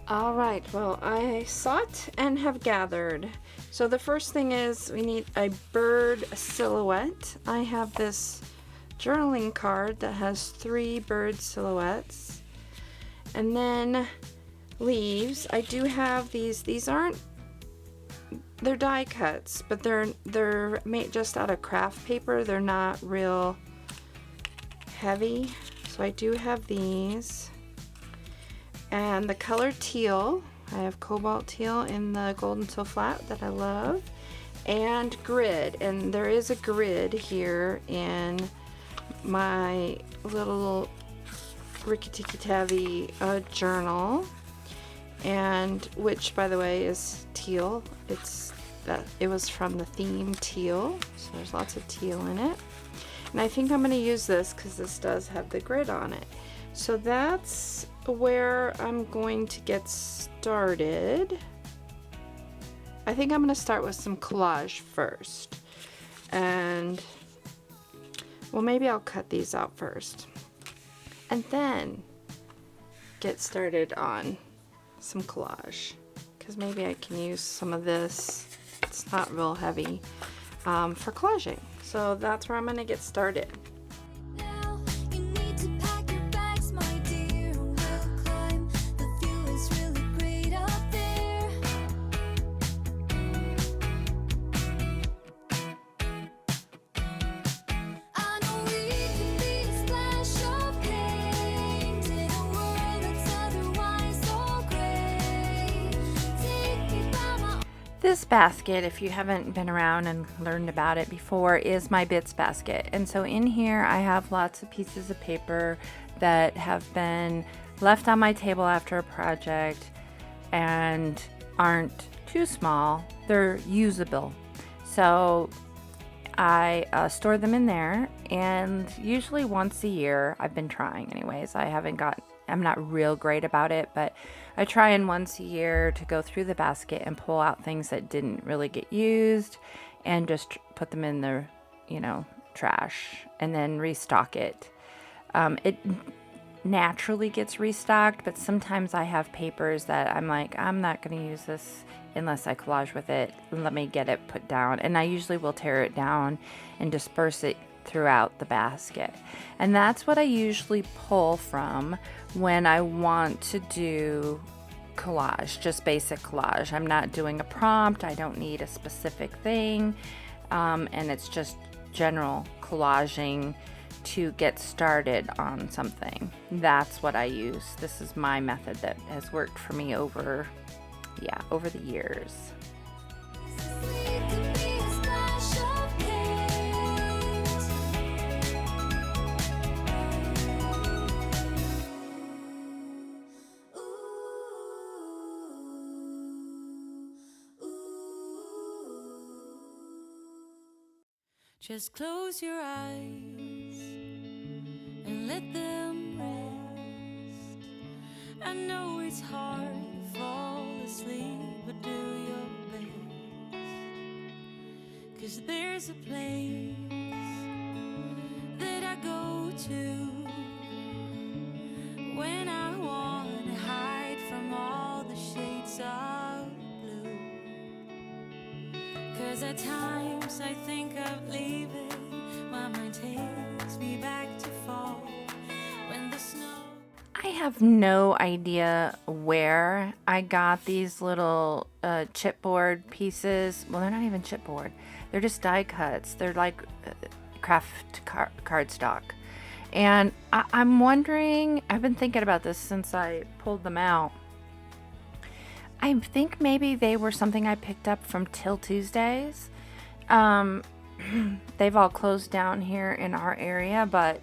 All right, well, I sought and have gathered. So the first thing is we need a bird silhouette. I have this journaling card that has 3 bird silhouettes. And then leaves. I do have these. These aren't, they're die cuts, but they're made just out of craft paper. They're not real heavy. So I do have these. And the color teal, I have cobalt teal in the golden teal flat that I love, and grid. And there is a grid here in my little rickety-tavy journal, and which, by the way, is teal. It was from the theme teal, so there's lots of teal in it. And I think I'm going to use this because this does have the grid on it. So that's where I'm going to get started. I think I'm going to start with some collage first. And, well, maybe I'll cut these out first. And then get started on some collage. Because maybe I can use some of this. It's not real heavy for collaging. So that's where I'm going to get started. This basket, if you haven't been around and learned about it before, is my bits basket. And so in here I have lots of pieces of paper that have been left on my table after a project and aren't too small. They're usable. So I store them in there, and usually once a year, I've been trying anyways. I'm not real great about it, but I try and once a year to go through the basket and pull out things that didn't really get used and just put them in the, trash, and then restock it. It naturally gets restocked, but sometimes I have papers that I'm like, I'm not going to use this unless I collage with it. Let me get it put down. And I usually will tear it down and disperse it throughout the basket. And that's what I usually pull from when I want to do collage, just basic collage. I'm not doing a prompt. I don't need a specific thing. And it's just general collaging to get started on something. That's what I use. This is my method that has worked for me over the years. Just close your eyes and let them rest. I know it's hard to fall asleep, but do your best. 'Cause there's a place that I go to when I want to hide from all the shades of blue. 'Cause at times I think of leaving, my mind takes me back to fall when the snow. I have no idea where I got these little chipboard pieces. Well, they're not even chipboard. They're just die cuts. They're like craft cardstock. And I'm wondering, I've been thinking about this since I pulled them out. I think maybe they were something I picked up from Till Tuesdays. They've all closed down here in our area, but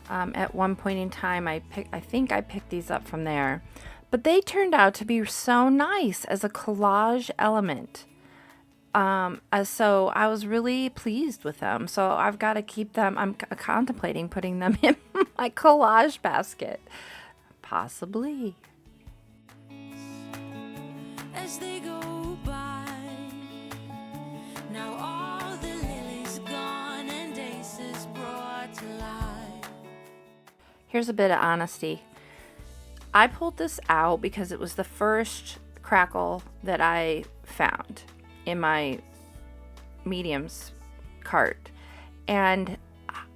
at one point in time I think I picked these up from there. But they turned out to be so nice as a collage element. So I was really pleased with them. So I've got to keep them. I'm contemplating putting them in my collage basket. Possibly. As they go by, now all the lilies gone and aces brought to life. Here's a bit of honesty. I pulled this out because it was the first crackle that I found in my mediums cart, and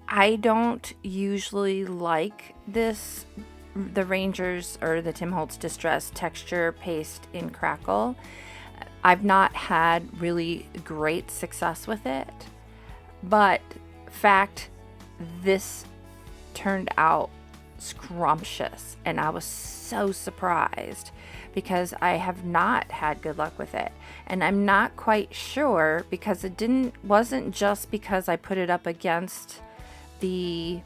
I don't usually like the Rangers or the Tim Holtz Distress texture paste in crackle. I've not had really great success with it, but this turned out scrumptious, and I was so surprised because I have not had good luck with it. And I'm not quite sure because wasn't just because I put it up against the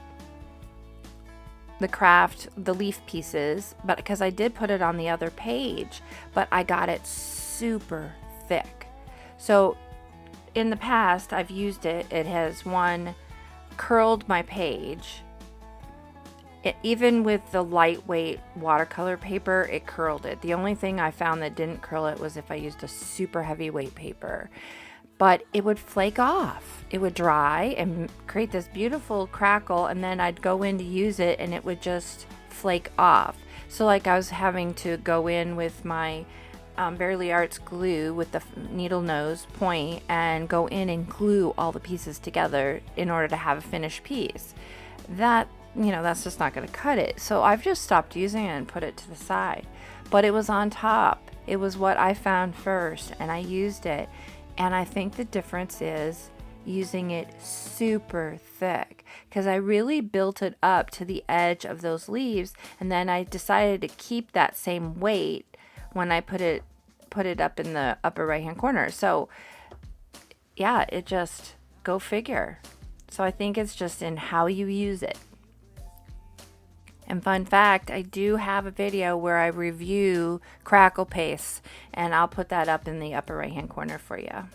leaf pieces, but because I did put it on the other page, but I got it super thick. So in the past I've used it. It has curled my page. Even with the lightweight watercolor paper, it curled it. The only thing I found that didn't curl it was if I used a super heavyweight paper. But it would flake off. It would dry and create this beautiful crackle, and then I'd go in to use it and it would just flake off. So like I was having to go in with my Barely Arts glue with the needle nose point and go in and glue all the pieces together in order to have a finished piece. That's just not going to cut it. So I've just stopped using it and put it to the side. But it was on top. It was what I found first, and I used it. And I think the difference is using it super thick, because I really built it up to the edge of those leaves, and then I decided to keep that same weight when I put it up in the upper right hand corner. So yeah, it just, go figure. So I think it's just in how you use it. And fun fact, I do have a video where I review crackle paste, and I'll put that up in the upper right hand corner for you.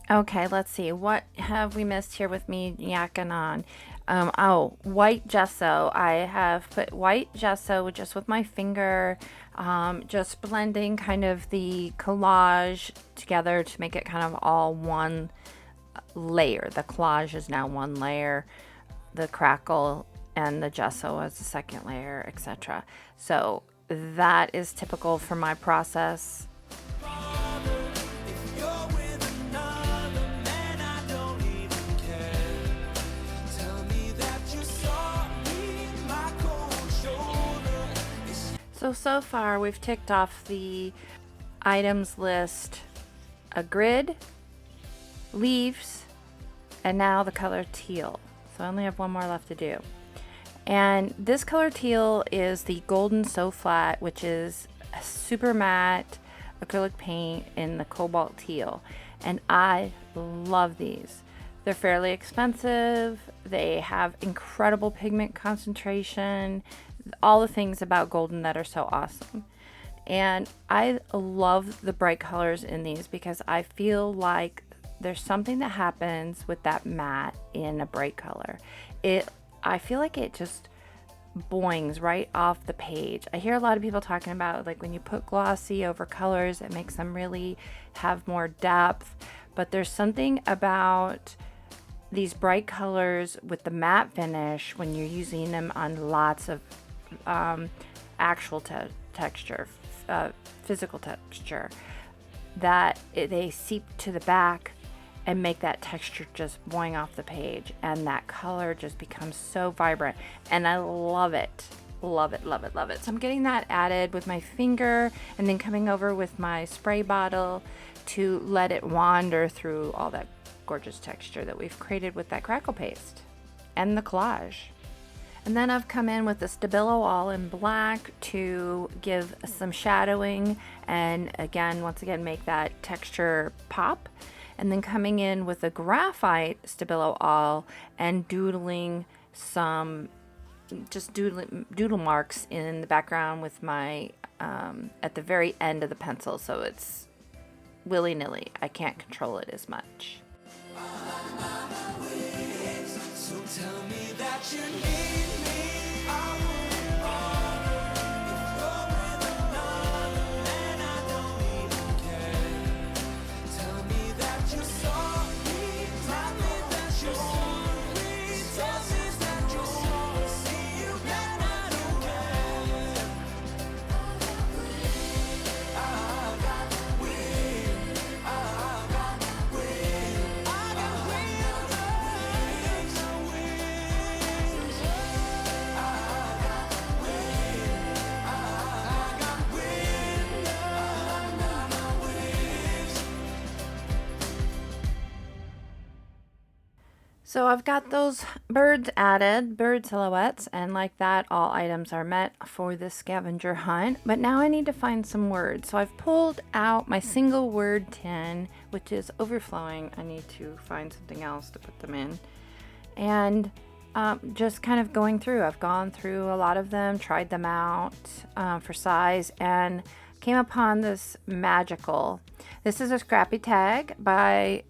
Okay, let's see. What have we missed here with me yakking on? White gesso. I have put white gesso just with my finger, just blending kind of the collage together to make it kind of all one layer. The collage is now one layer. The crackle and the gesso as the second layer, etc. So that is typical for my process. So far we've ticked off the items list: a grid, leaves, and now the color teal. So I only have one more left to do. And this color teal is the Golden So Flat, which is a super matte acrylic paint in the cobalt teal. And I love these. They're fairly expensive. They have incredible pigment concentration, all the things about golden that are so awesome. And I love the bright colors in these because I feel like there's something that happens with that matte in a bright color. I feel like it just boings right off the page. I hear a lot of people talking about like when you put glossy over colors, it makes them really have more depth. But there's something about these bright colors with the matte finish when you're using them on lots of actual texture, physical texture, that they seep to the back and make that texture just boing off the page, and that color just becomes so vibrant, and I love it. Love it, love it, love it. So I'm getting that added with my finger and then coming over with my spray bottle to let it wander through all that gorgeous texture that we've created with that crackle paste and the collage. And then I've come in with the Stabilo all in black to give some shadowing and once again make that texture pop. And then coming in with a graphite Stabilo all and doodling some doodle marks in the background with my at the very end of the pencil, so it's willy-nilly. I can't control it as much. So tell me that you need me. I won't bother if you're with another man. I don't even care. Tell me that you're sorry. Tell me that you're sorry. Tell me that you're sorry. See you, man, I don't care. So I've got those birds added, bird silhouettes, and like that, all items are met for this scavenger hunt. But now I need to find some words. So I've pulled out my single word tin, which is overflowing. I need to find something else to put them in. And just kind of going through. I've gone through a lot of them, tried them out for size, and came upon this magical. This is a scrappy tag by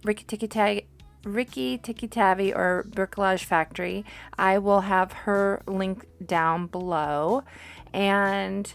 Ricky Tikki Tavi or Bricolage Factory. I will have her link down below. And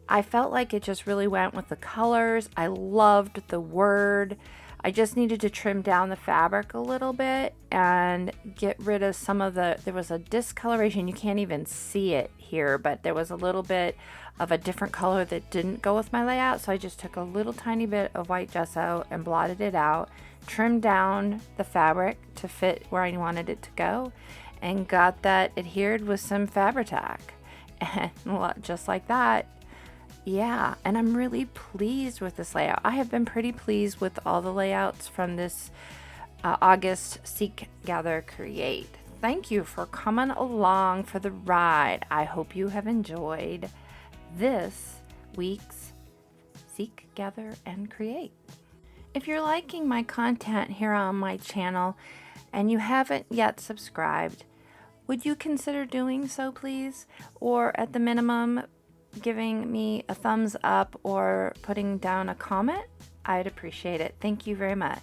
I felt like it just really went with the colors. I loved the word. I just needed to trim down the fabric a little bit and get rid of some of there was a discoloration. You can't even see it here, but there was a little bit of a different color that didn't go with my layout. So I just took a little tiny bit of white gesso and blotted it out, trimmed down the fabric to fit where I wanted it to go, and got that adhered with some Fabri-Tac. And just like that, yeah, and I'm really pleased with this layout. I have been pretty pleased with all the layouts from this August Seek, Gather, Create. Thank you for coming along for the ride. I hope you have enjoyed this week's Seek, Gather, and Create. If you're liking my content here on my channel and you haven't yet subscribed, would you consider doing so, please? Or at the minimum, giving me a thumbs up or putting down a comment? I'd appreciate it. Thank you very much.